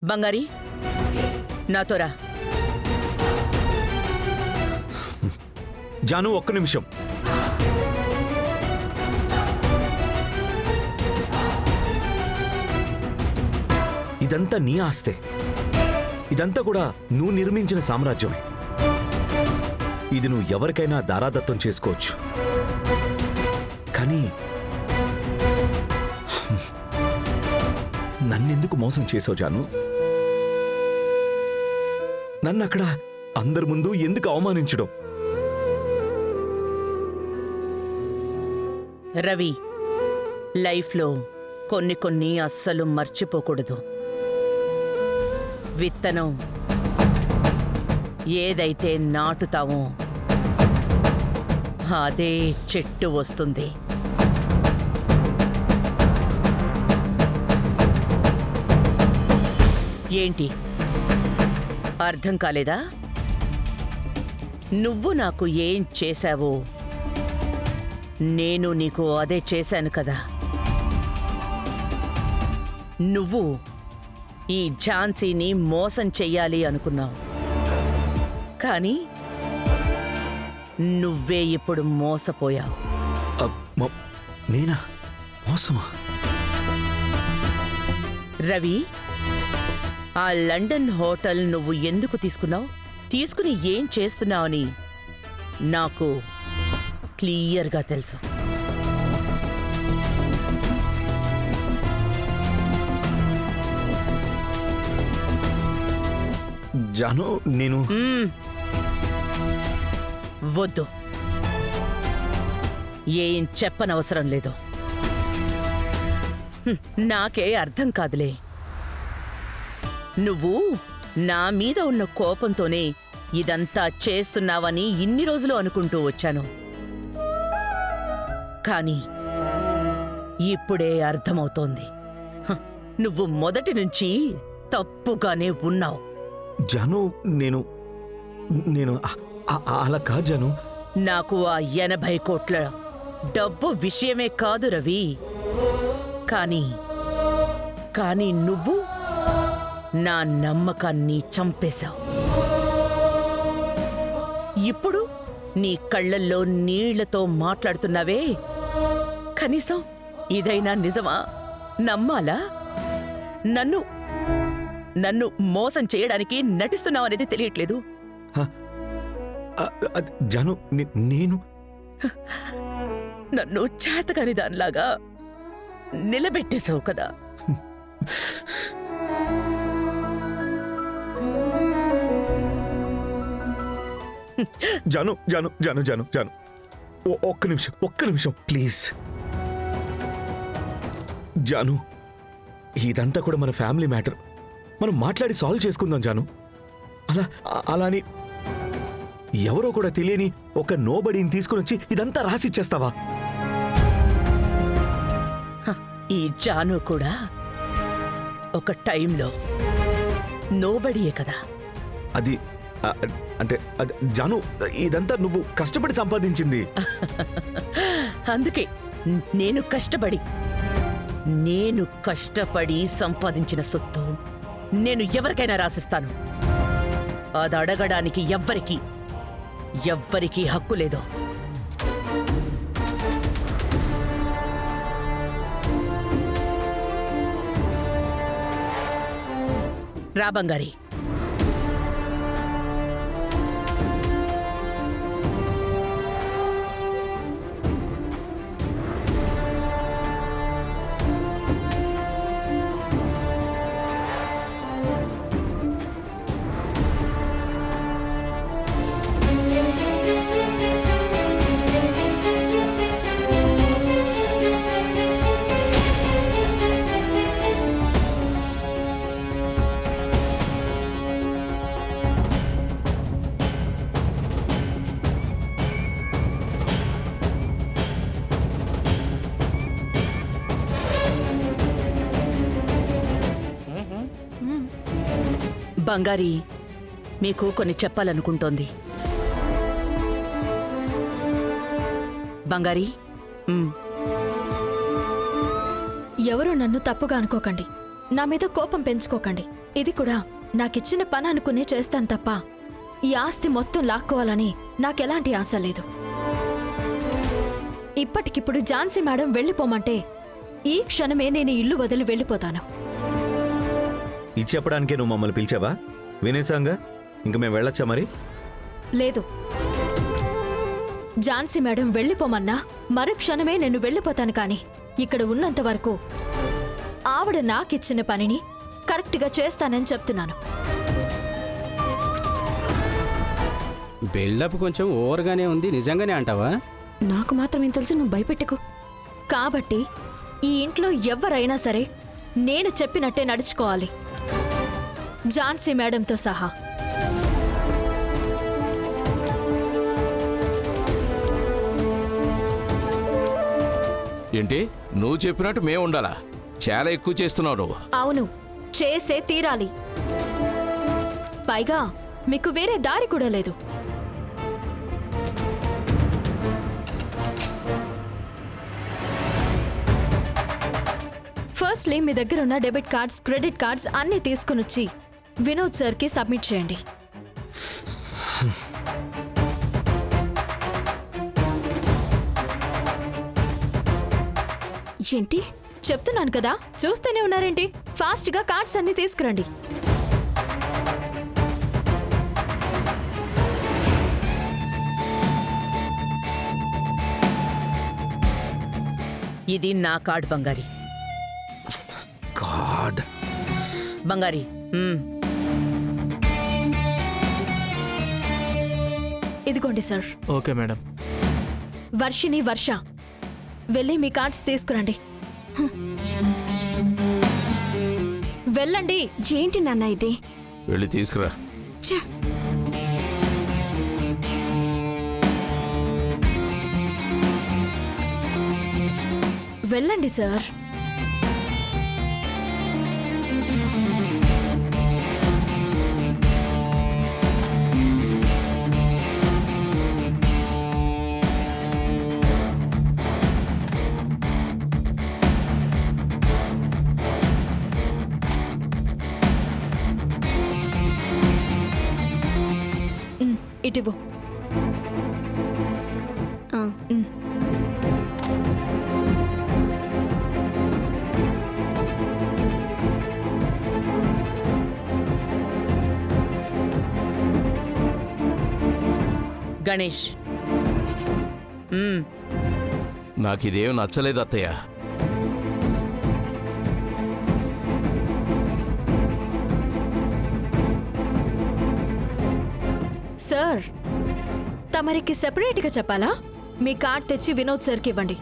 బంగారి, నాతో రా. జాను, ఒక్క నిమిషం. ఇదంతా నీ ఆస్తే. ఇదంతా కూడా నువ్వు నిర్మించిన సామ్రాజ్యమే. ఇది నువ్వు ఎవరికైనా దారాదత్తం చేసుకోవచ్చు. కానీ నన్నెందుకు మోసం చేసావు జాను? నన్ను అక్కడ అందరి ముందు ఎందుకు అవమానించడం? రవి, లైఫ్లో కొన్ని అస్సలు మర్చిపోకూడదు. విత్తనం ఏదైతే నాటుతావో అదే చెట్టు వస్తుంది. ఏంటి, అర్థం కాలేదా? నువ్వు నాకు ఏం చేశావో నేను నీకు అదే చేశాను కదా. నువ్వు ఈ ఝాన్సీని మోసం చెయ్యాలి అనుకున్నావు, కానీ నువ్వే ఇప్పుడు మోసపోయావు. నేనా మోసమా? రవి, ఆ లండన్ హోటల్ నువ్వు ఎందుకు తీసుకున్నావు, తీసుకుని ఏం చేస్తున్నావని నాకు క్లియర్గా తెలుసు. జాను, నేను వద్దు, ఏం చెప్పనవసరం లేదు. నాకే అర్థం కాదులే. నువ్వు నా మీద ఉన్న కోపంతోనే ఇదంతా చేస్తున్నావని ఇన్ని రోజులు అనుకుంటూ వచ్చాను. కానీ ఇప్పుడే అర్థమవుతోంది, నువ్వు మొదటి నుంచి తప్పుగానే ఉన్నావు. జాను, నేను అలా కాదు జాను. నాకు ఆ 80 కోట్ల డబ్బు విషయమే కాదు రవి. కానీ నువ్వు నా నమ్మకాన్ని చంపేశావు. ఇప్పుడు నీ కళ్ళల్లో నీళ్లతో మాట్లాడుతున్నావే, కనీసం ఇదైనా నిజమా? నమ్మాలా? నన్ను మోసం చేయడానికి నటిస్తున్నావనేది తెలియట్లేదు. జాను, నేను నన్ను చేతకాని దానిలాగా నిలబెట్టేశావు కదా. జాను జాను జాను జాను జాను ఒక్క నిమిషం ప్లీజ్. జాను, ఇదంతా కూడా మన ఫ్యామిలీ మ్యాటర్. మనం మాట్లాడి సాల్వ్ చేసుకుందాం జాను. అలా అని ఎవరో కూడా తెలియని ఒక నోబడీని తీసుకుని వచ్చి ఇదంతా రాసిచ్చేస్తావా? ఈ జాను కూడా ఒక టైంలో నోబడీయే కదా. అది అంటే జాను, ఇదంతా నువ్వు కష్టపడి సంపాదించింది. అందుకే నేను కష్టపడి సంపాదించిన సొత్తు నేను ఎవరికైనా రాసిస్తాను. అది అడగడానికి ఎవ్వరికీ హక్కు లేదు. రా బంగారి. బంగారి మీకు కొన్ని చెప్పాలనుకుంటోంది. బంగారి, ఎవరు నన్ను తప్పుగా అనుకోకండి, నా మీద కోపం పెంచుకోకండి. ఇది కూడా నాకిచ్చిన పని అనుకునే చేస్తాను తప్ప ఈ ఆస్తి మొత్తం లాక్కోవాలని నాకెలాంటి ఆశ లేదు. ఇప్పటికిప్పుడు ఝాన్సీ మేడం వెళ్ళిపోమంటే ఈ క్షణమే నేను ఇల్లు వదిలి వెళ్ళిపోతాను. ఇది చెప్పడానికే నువ్వు మమ్మల్ని పిలిచావా? వినేశాంగా, ఇంక మేము వెళ్ళొచ్చా మరి? లేదు, ఝాన్సీ మేడం వెళ్ళిపోమన్నా మరుక్షణమే నేను వెళ్ళిపోతాను. కానీ ఇక్కడ ఉన్నంత వరకు ఆవిడ నాకిచ్చిన పనిని కరెక్ట్గా చేస్తానని చెప్తున్నాను. బిల్డప్ కొంచెం ఓవర్గానే ఉంది, నిజంగానే అంటావా? నాకు మాత్రం ఏం తెలుసు, నువ్వు భయపెట్టుకో. కాబట్టి ఈ ఇంట్లో ఎవరైనా సరే నేను చెప్పినట్టే నడుచుకోవాలి, ఝాన్సీ మేడంతో సహా. ఏంటి నువ్వు చెప్పినట్టు మేము ఉండాలా? చాలా ఎక్కువ చేస్తున్నావు నువ్వు. అవును, చేసే తీరాలి. పైగా మీకు వేరే దారి కూడా లేదు. ఫస్ట్లీ మీ దగ్గర ఉన్న డెబిట్ కార్డ్స్, క్రెడిట్ కార్డ్స్ అన్నీ తీసుకుని వచ్చి వినోద్ సార్కి సబ్మిట్ చేయండి. ఏంటి చెప్తున్నాను కదా, చూస్తూనే ఉన్నారేంటి? ఫాస్ట్గా కార్డ్స్ అన్నీ తీసుకురండి. ఇది నా కార్డ్ బంగారి. గాడ్. బంగారి, ఇదిగోండి sir. Okay madam. Varshini, Varsha, వెళ్ళి మీ కార్డ్స్ తీసుకురండి. వెళ్ళండి. ఏంటి నాన్న ఇది? వెళ్ళి తీసుకురా. ఛే! వెళ్ళండి సార్. ఇటివ్వు. ఆ, గణేష్. నాకు ఇదేం నచ్చలేదు అత్తయ్య. సార్, తమరికి సెపరేట్గా చెప్పాలా? మీ కార్డ్ తెచ్చి వినోద్ సార్కి ఇవ్వండి.